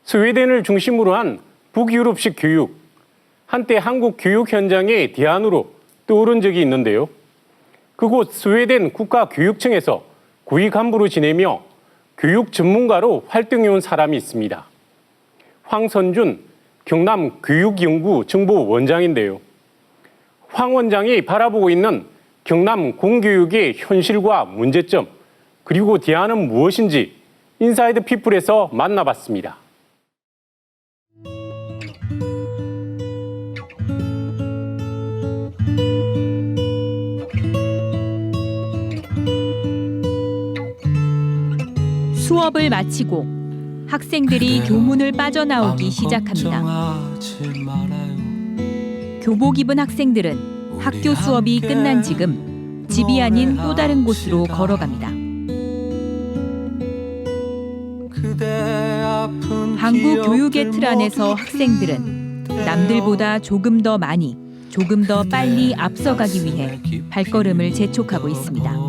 스웨덴을 중심으로 한 북유럽식 교육, 한때 한국 교육 현장의 대안으로 떠오른 적이 있는데요. 그곳 스웨덴 국가교육청에서 고위 간부로 지내며 교육 전문가로 활동해온 사람이 있습니다. 황선준 경남교육연구정보원장인데요. 황 원장이 바라보고 있는 경남 공교육의 현실과 문제점, 그리고 대안은 무엇인지 인사이드 피플에서 만나봤습니다. 수업을 마치고 학생들이 교문을 빠져나오기 시작합니다. 교복 입은 학생들은 학교 수업이 끝난 지금 집이 아닌 또 다른 곳으로 걸어갑니다. 한국 교육의 틀 안에서 학생들은 남들보다 조금 더 많이, 조금 더 빨리 앞서가기 위해 발걸음을 재촉하고 있습니다.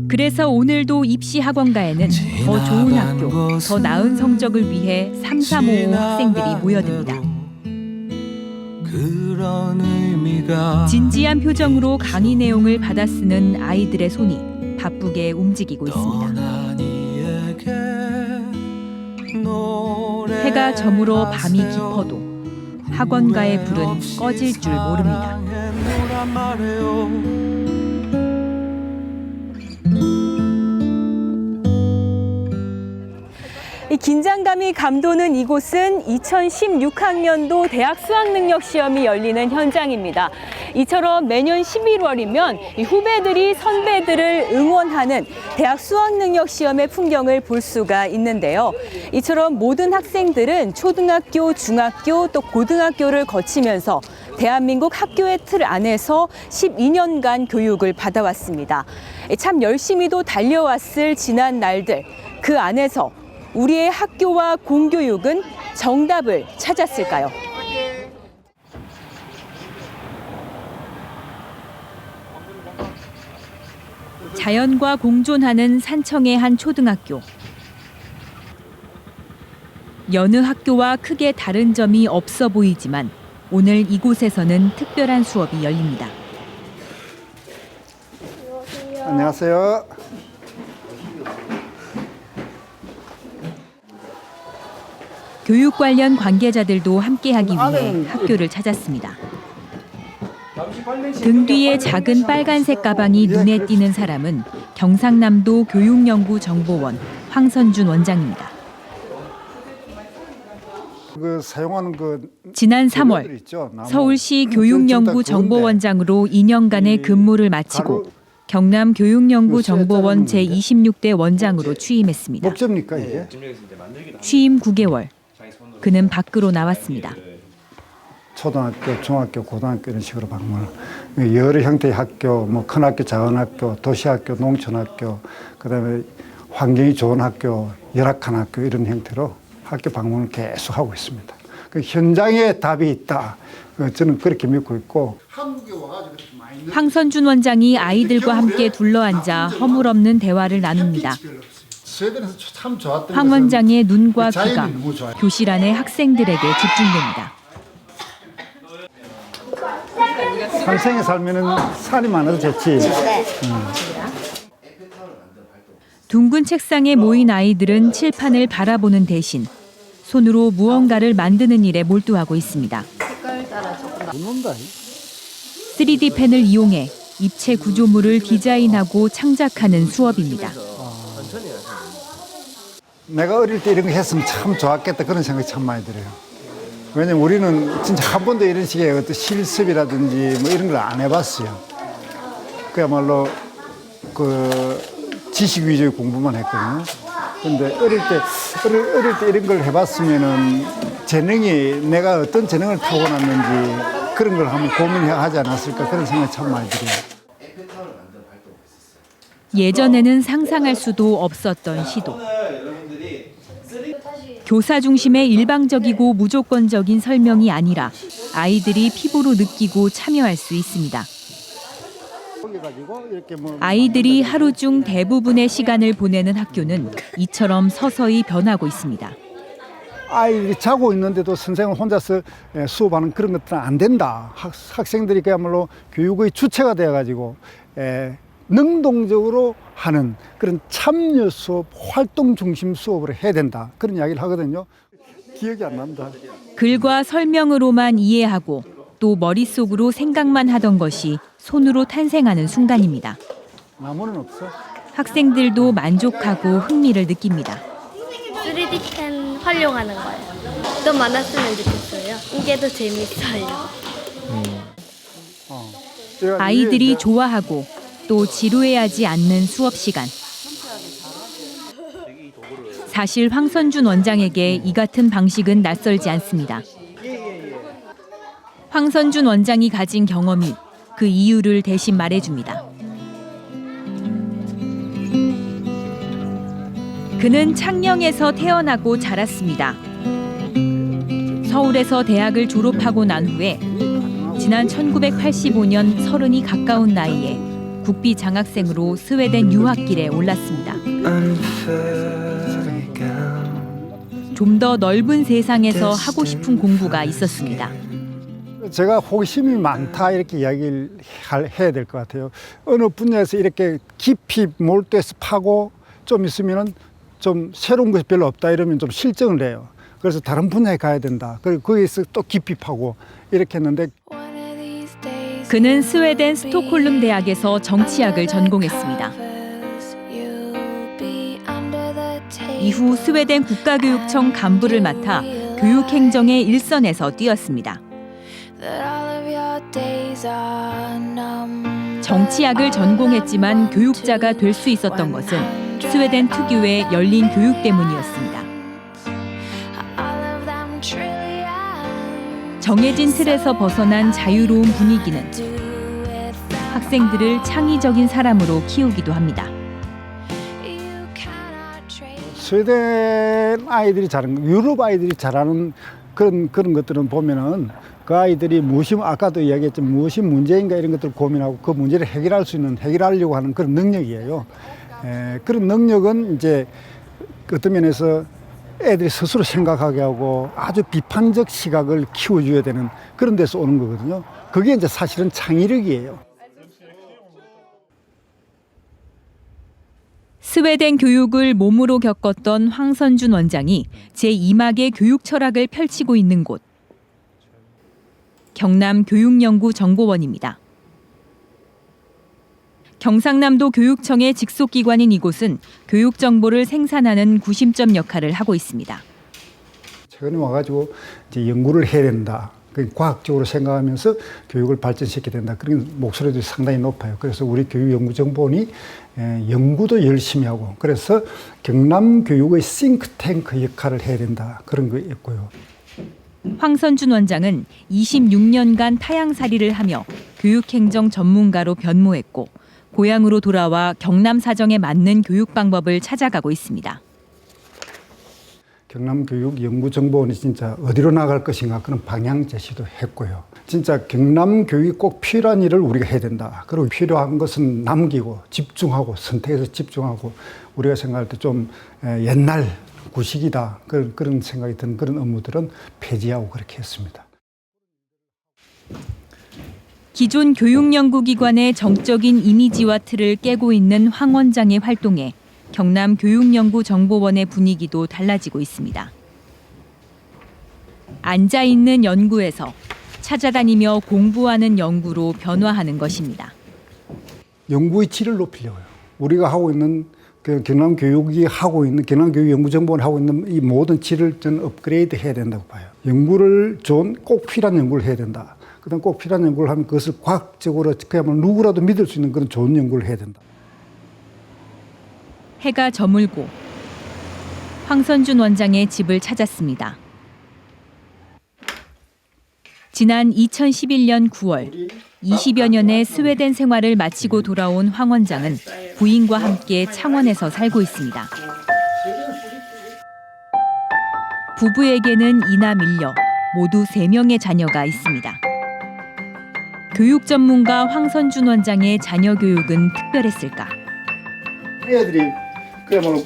그래서 오늘도 입시 학원가에는 더 좋은 학교, 더 나은 성적을 위해 335 학생들이 모여듭니다. 진지한 표정으로 강의 내용을 받아쓰는 아이들의 손이 바쁘게 움직이고 있습니다. 해가 저물어 밤이 깊어도 학원가의 불은 꺼질 줄 모릅니다. 이 긴장감이 감도는 이곳은 2016학년도 대학 수학능력시험이 열리는 현장입니다. 이처럼 매년 11월이면 후배들이 선배들을 응원하는 대학 수학능력시험의 풍경을 볼 수가 있는데요. 이처럼 모든 학생들은 초등학교, 중학교 또 고등학교를 거치면서 대한민국 학교의 틀 안에서 12년간 교육을 받아왔습니다. 참 열심히도 달려왔을 지난 날들, 그 안에서 우리의 학교와 공교육은 정답을 찾았을까요? 자연과 공존하는 산청의 한 초등학교. 여느 학교와 크게 다른 점이 없어 보이지만 오늘 이곳에서는 특별한 수업이 열립니다. 안녕하세요. 교육 관련 관계자들도 함께하기 위해 학교를 찾았습니다. 등 뒤에 작은 빨간색 가방이 눈에 띄는 사람은 경상남도 교육연구정보원 황선준 원장입니다. 지난 3월 서울시 교육연구정보원장으로 2년간의 근무를 마치고 경남 교육연구정보원 제26대 원장으로 취임했습니다. 목적입니까 이게? 취임 9개월. 그는 밖으로 나왔습니다. 초등학교, 중학교, 고등학교 이런 식으로 방문을 여러 형태의 학교, 뭐 큰 학교, 작은 학교, 도시학교, 농촌학교, 그다음에 환경이 좋은 학교, 열악한 학교 이런 형태로 학교 방문을 계속 하고 있습니다. 그 현장에 답이 있다. 저는 그렇게 믿고 있고. 황선준 원장이 아이들과 함께 둘러앉아 허물없는 대화를 나눕니다. 스웨덴에서 참 좋았던 황 원장의 눈과 귀가 교실 안의 학생들에게 집중됩니다. 산생에 살면은 산이 많아서 좋지. 둥근 책상에 모인 아이들은 칠판을 바라보는 대신 손으로 무언가를 만드는 일에 몰두하고 있습니다. 3D 펜을 이용해 입체 구조물을 디자인하고 창작하는 수업입니다. 내가 어릴 때 이런 거 했으면 참 좋았겠다 그런 생각이 참 많이 들어요. 왜냐면 우리는 진짜 한 번도 이런 식의 어떤 실습이라든지 뭐 이런 걸 안 해봤어요. 그야말로 그 지식 위주의 공부만 했거든요. 근데 어릴 때 이런 걸 해봤으면은 재능이 내가 어떤 재능을 타고났는지 그런 걸 한번 고민하지 않았을까 그런 생각이 참 많이 들어요. 예전에는 상상할 수도 없었던 시도. 교사 중심의 일방적이고 무조건적인 설명이 아니라 아이들이 피부로 느끼고 참여할 수 있습니다. 아이들이 하루 중 대부분의 시간을 보내는 학교는 이처럼 서서히 변하고 있습니다. 아이들이 자고 있는데도 선생은 혼자서 수업하는 그런 것들은 안 된다. 학생들이 그야말로 교육의 주체가 되어가지고 능동적으로 하는 그런 참여 수업, 활동 중심 수업을 해야 된다. 그런 이야기를 하거든요. 기억이 안 난다. 글과 설명으로만 이해하고 또 머릿속으로 생각만 하던 것이 손으로 탄생하는 순간입니다. 나무는 없어. 학생들도 만족하고 흥미를 느낍니다. 3D 펜 활용하는 거예요. 더 많았으면 좋겠어요. 이게 더 재밌어요. 아이들이 좋아하고 또 지루해하지 않는 수업 시간. 사실 황선준 원장에게 이 같은 방식은 낯설지 않습니다. 황선준 원장이 가진 경험이 그 이유를 대신 말해줍니다. 그는 창녕에서 태어나고 자랐습니다. 서울에서 대학을 졸업하고 난 후에 지난 1985년 30이 가까운 나이에 국비 장학생으로 스웨덴 유학길에 올랐습니다. 좀 더 넓은 세상에서 하고 싶은 공부가 있었습니다. 제가 호기심이 많다 이렇게 이야기를 해야 될 것 같아요. 어느 분야에서 이렇게 깊이 몰두해서 파고 좀 있으면은 좀 새로운 것이 별로 없다 이러면 좀 실증을 내요. 그래서 다른 분야에 가야 된다. 그리고 거기에서 또 깊이 파고 이렇게 했는데 그는 스웨덴 스톡홀름 대학에서 정치학을 전공했습니다. 이후 스웨덴 국가교육청 간부를 맡아 교육행정의 일선에서 뛰었습니다. 정치학을 전공했지만 교육자가 될 수 있었던 것은 스웨덴 특유의 열린 교육 때문이었습니다. 정해진 틀에서 벗어난 자유로운 분위기는 학생들을 창의적인 사람으로 키우기도 합니다. 스웨덴 아이들이 잘하는, 유럽 아이들이 잘하는 그런 것들은 보면은 그 아이들이 무엇이, 아까도 이야기했지만 무엇이 문제인가 이런 것들을 고민하고 그 문제를 해결하려고 하는 그런 능력이에요. 그런 능력은 이제 어떤 면에서 애들이 스스로 생각하게 하고 아주 비판적 시각을 키워줘야 되는 그런 데서 오는 거거든요. 그게 이제 사실은 창의력이에요. 스웨덴 교육을 몸으로 겪었던 황선준 원장이 제2막의 교육 철학을 펼치고 있는 곳. 경남 교육연구정보원입니다. 경상남도 교육청의 직속기관인 이곳은 교육 정보를 생산하는 구심점 역할을 하고 있습니다. 최근에 와가지고 이제 연구를 해야 된다. 과학적으로 생각하면서 교육을 발전시켜야 된다. 그런 목소리도 상당히 높아요. 그래서 우리 교육연구정보원이 연구도 열심히 하고 그래서 경남교육의 싱크탱크 역할을 해야 된다. 그런 거 있고요. 황선준 원장은 26년간 타향살이를 하며 교육행정 전문가로 변모했고 고향으로 돌아와 경남 사정에 맞는 교육 방법을 찾아가고 있습니다. 경남교육연구정보원이 진짜 어디로 나갈 것인가 그런 방향 제시도 했고요. 진짜 경남교육이 꼭 필요한 일을 우리가 해야 된다. 그리고 필요한 것은 남기고 집중하고 선택해서 집중하고 우리가 생각할 때 좀 옛날 구식이다. 그런 생각이 드는 그런 업무들은 폐지하고 그렇게 했습니다. 기존 교육연구기관의 정적인 이미지와 틀을 깨고 있는 황 원장의 활동에 경남 교육연구정보원의 분위기도 달라지고 있습니다. 앉아있는 연구에서 찾아다니며 공부하는 연구로 변화하는 것입니다. 연구의 질을 높이려고요. 우리가 하고 있는 경남교육이 하고 있는 경남교육연구정보원이 하고 있는 이 모든 질을 저는 업그레이드 해야 된다고 봐요. 연구를 꼭 필요한 연구를 해야 된다. 그다음 꼭 필요한 연구를 하면 그것을 과학적으로 그야말로 누구라도 믿을 수 있는 그런 좋은 연구를 해야 된다. 해가 저물고 황선준 원장의 집을 찾았습니다. 지난 2011년 9월 20여 년의 스웨덴 생활을 마치고 돌아온 황 원장은 부인과 함께 창원에서 살고 있습니다. 부부에게는 이나 밀려 모두 3명의 자녀가 있습니다. 교육 전문가 황선준 원장의 자녀 교육은 특별했을까? 애들이 그야말로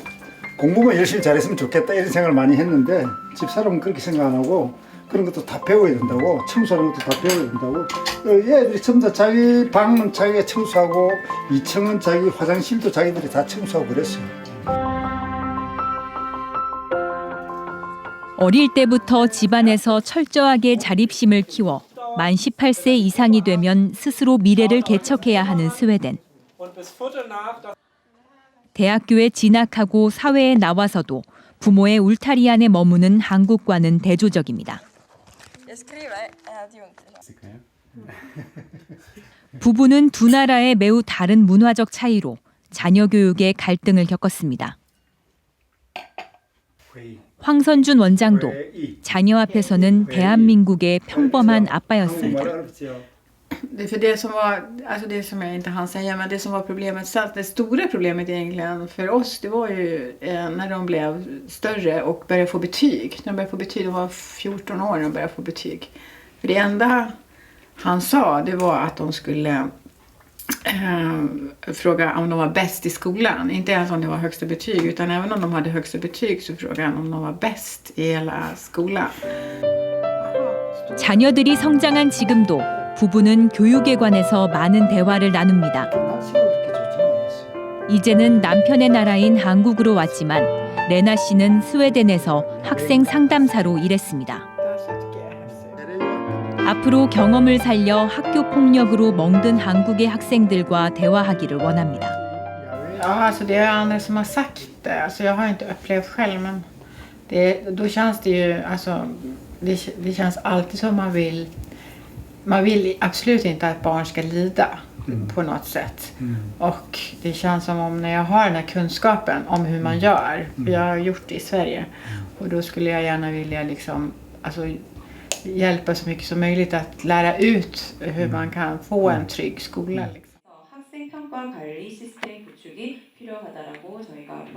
공부만 열심히 잘했으면 좋겠다 이런 생각을 많이 했는데 집사람은 그렇게 생각 안 하고 그런 것도 다 배워야 된다고, 청소하는 것도 다 배워야 된다고. 얘들이 전부 다 자기 방은 자기가 청소하고 2층은 자기 화장실도 자기들이 다 청소하고 그랬어요. 어릴 때부터 집안에서 철저하게 자립심을 키워 만 18세 이상이 되면 스스로 미래를 개척해야 하는 스웨덴. 대학교에 진학하고 사회에 나와서도 부모의 울타리 안에 머무는 한국과는 대조적입니다. 부부는 두 나라의 매우 다른 문화적 차이로 자녀 교육에 갈등을 겪었습니다. 황선준 원장도 자녀 앞에서는 대한민국의 평범한 아빠였습니다. För det som var, alltså det som jag inte hann säga, men det som var problemet, det stora problemet egentligen för oss, det var ju när de blev större och började få betyg. När de började få betyg, de var 14 år när de började få betyg. För det enda han sa, det var att de skulle fråga om de var bäst i skolan. Inte ens om det var högsta betyg, utan även om de hade högsta betyg så frågade han om de var bäst i hela skolan. 자녀들이 성장한 지금도 부부는 교육에 관해서 많은 대화를 나눕니다. 이제는 남편의 나라인 한국으로 왔지만 레나 씨는 스웨덴에서 학생 상담사로 일했습니다. 앞으로 경험을 살려 학교 폭력으로 멍든 한국의 학생들과 대화하기를 원합니다. Ja, alltså det är andra som har sagt det. Alltså jag har inte upplevt själv, men då känns det ju, alltså det känns alltid som man vill absolut inte att barn ska lida på något sätt. Och det känns som om när jag har den här kunskapen om hur man gör, för jag har gjort det i Sverige, och då skulle jag gärna vilja liksom, alltså hjälpa så mycket som möjligt att lära ut hur man kan få en trygg skola.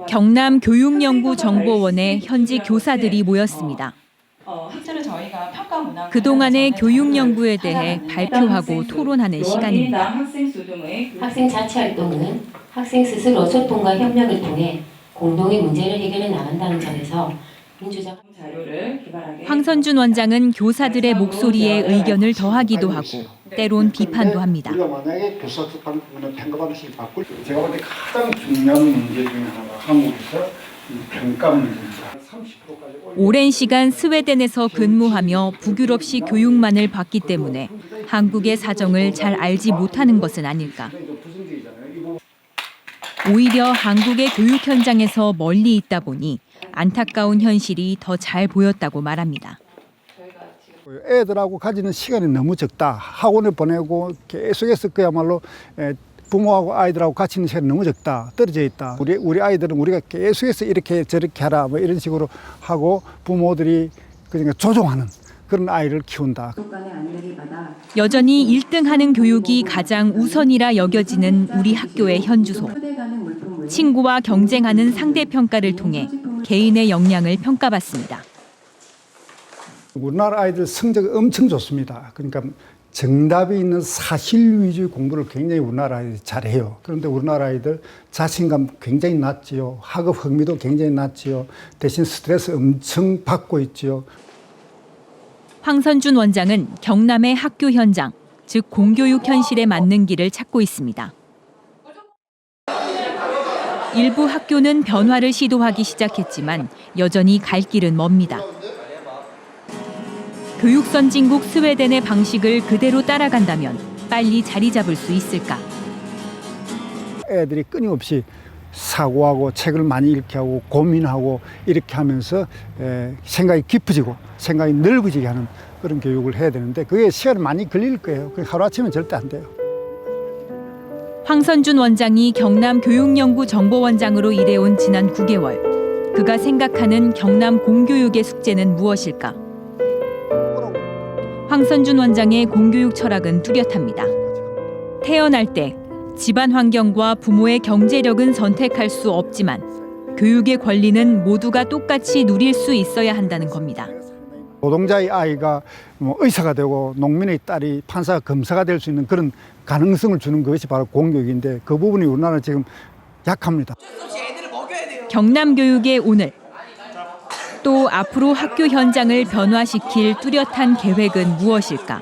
경남 교육연구정보원에 현지 교사들이 모였습니다. 그동안의 교육 연구에 대해 발표하고 토론하는 시간입니다. 학생 자치 활동은 학생 스스로 소통과 협력을 통해 공동의 문제를 해결해 나간다는 점에서 민주적 자료를 개발하게. 황선준 원장은 교사들의 목소리에 의견을 더하기도 하고 때론 비판도 합니다. 우리가 만약에 교사 부분은 평가 방식을 바꿀, 제가 볼 때 가장 중요한 문제 중에 하나가 한국에서 평가 문제입니다. 30%까지. 오랜 시간 스웨덴에서 근무하며 북유럽식 교육만을 봤기 때문에 한국의 사정을 잘 알지 못하는 것은 아닐까. 오히려 한국의 교육 현장에서 멀리 있다 보니 안타까운 현실이 더 잘 보였다고 말합니다. 애들하고 가지는 시간이 너무 적다. 학원을 보내고 계속해서 그야말로 부모하고 아이들하고 같이 있는 시간이 너무 적다. 떨어져 있다. 우리 아이들은 우리가 계속해서 이렇게 저렇게 하라 뭐 이런 식으로 하고 부모들이 그러니까 조종하는 그런 아이를 키운다. 여전히 1등하는 교육이 가장 우선이라 여겨지는 우리 학교의 현주소. 친구와 경쟁하는 상대평가를 통해 개인의 역량을 평가받습니다. 우리나라 아이들 성적이 엄청 좋습니다. 그러니까 정답이 있는 사실 위주의 공부를 굉장히 우리나라 아이들이 잘해요. 그런데 우리나라 아이들 자신감 굉장히 낮지요. 학업 흥미도 굉장히 낮지요. 대신 스트레스 엄청 받고 있지요. 황선준 원장은 경남의 학교 현장, 즉 공교육 현실에 맞는 길을 찾고 있습니다. 일부 학교는 변화를 시도하기 시작했지만 여전히 갈 길은 멉니다. 교육 선진국 스웨덴의 방식을 그대로 따라간다면 빨리 자리 잡을 수 있을까? 애들이 끊임없이 사고하고 책을 많이 읽게 하고 고민하고 이렇게 하면서 생각이 깊어지고 생각이 넓어지게 하는 그런 교육을 해야 되는데 그게 시간이 많이 걸릴 거예요. 하루아침에 절대 안 돼요. 황선준 원장이 경남 교육연구정보원장으로 일해온 지난 9개월. 그가 생각하는 경남 공교육의 숙제는 무엇일까? 황선준 원장의 공교육 철학은 뚜렷합니다. 태어날 때 집안 환경과 부모의 경제력은 선택할 수 없지만 교육의 권리는 모두가 똑같이 누릴 수 있어야 한다는 겁니다. 노동자의 아이가 뭐 의사가 되고 농민의 딸이 판사가 검사가 될 수 있는 그런 가능성을 주는 것이 바로 공교육인데 그 부분이 우리나라 지금 약합니다. 경남 교육의 오늘. 또 앞으로 학교 현장을 변화시킬 뚜렷한 계획은 무엇일까?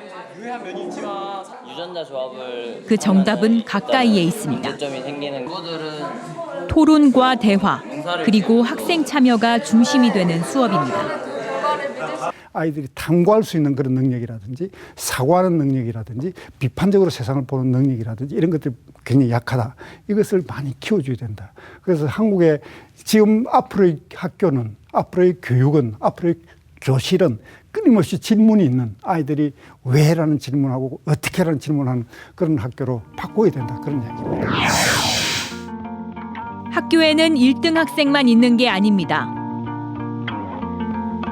유전자 조합을 그 정답은 가까이에 있습니다. 문제점이 생기는 친구들은 토론과 대화, 그리고 학생 참여가 중심이 되는 수업입니다. 아이들이 탐구할 수 있는 그런 능력이라든지 사고하는 능력이라든지 비판적으로 세상을 보는 능력이라든지 이런 것들이 굉장히 약하다. 이것을 많이 키워줘야 된다. 그래서 한국의 지금 앞으로의 학교는, 앞으로의 교육은, 앞으로의 교실은 끊임없이 질문이 있는 아이들이 왜라는 질문하고 어떻게라는 질문하는 그런 학교로 바꿔야 된다. 그런 얘기입니다. 학교에는 1등 학생만 있는 게 아닙니다.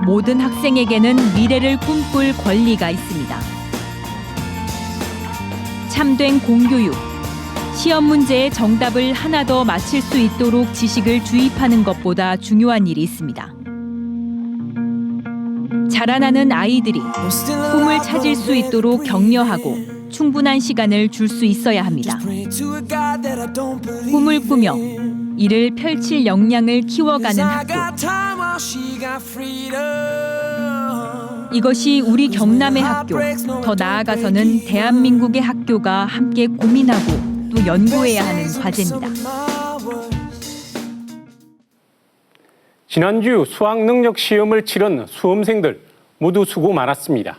모든 학생에게는 미래를 꿈꿀 권리가 있습니다. 참된 공교육, 시험 문제의 정답을 하나 더 맞힐 수 있도록 지식을 주입하는 것보다 중요한 일이 있습니다. 자라나는 아이들이 꿈을 찾을 수 있도록 격려하고 충분한 시간을 줄 수 있어야 합니다. 꿈을 꾸며 이를 펼칠 역량을 키워가는 학교. 이것이 우리 경남의 학교, 더 나아가서는 대한민국의 학교가 함께 고민하고 또 연구해야 하는 과제입니다. 지난주 수학능력 시험을 치른 수험생들 모두 수고 많았습니다.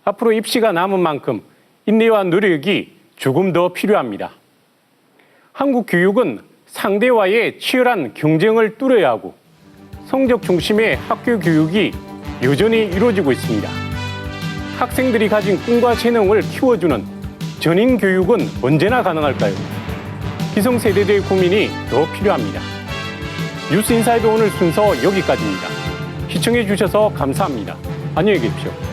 앞으로 입시가 남은 만큼 인내와 노력이 조금 더 필요합니다. 한국 교육은 상대와의 치열한 경쟁을 뚫어야 하고 성적 중심의 학교 교육이 여전히 이루어지고 있습니다. 학생들이 가진 꿈과 재능을 키워주는 전인 교육은 언제나 가능할까요? 기성세대들의 고민이 더 필요합니다. 뉴스인사이드 오늘 순서 여기까지입니다. 시청해 주셔서 감사합니다. 안녕히 계십시오.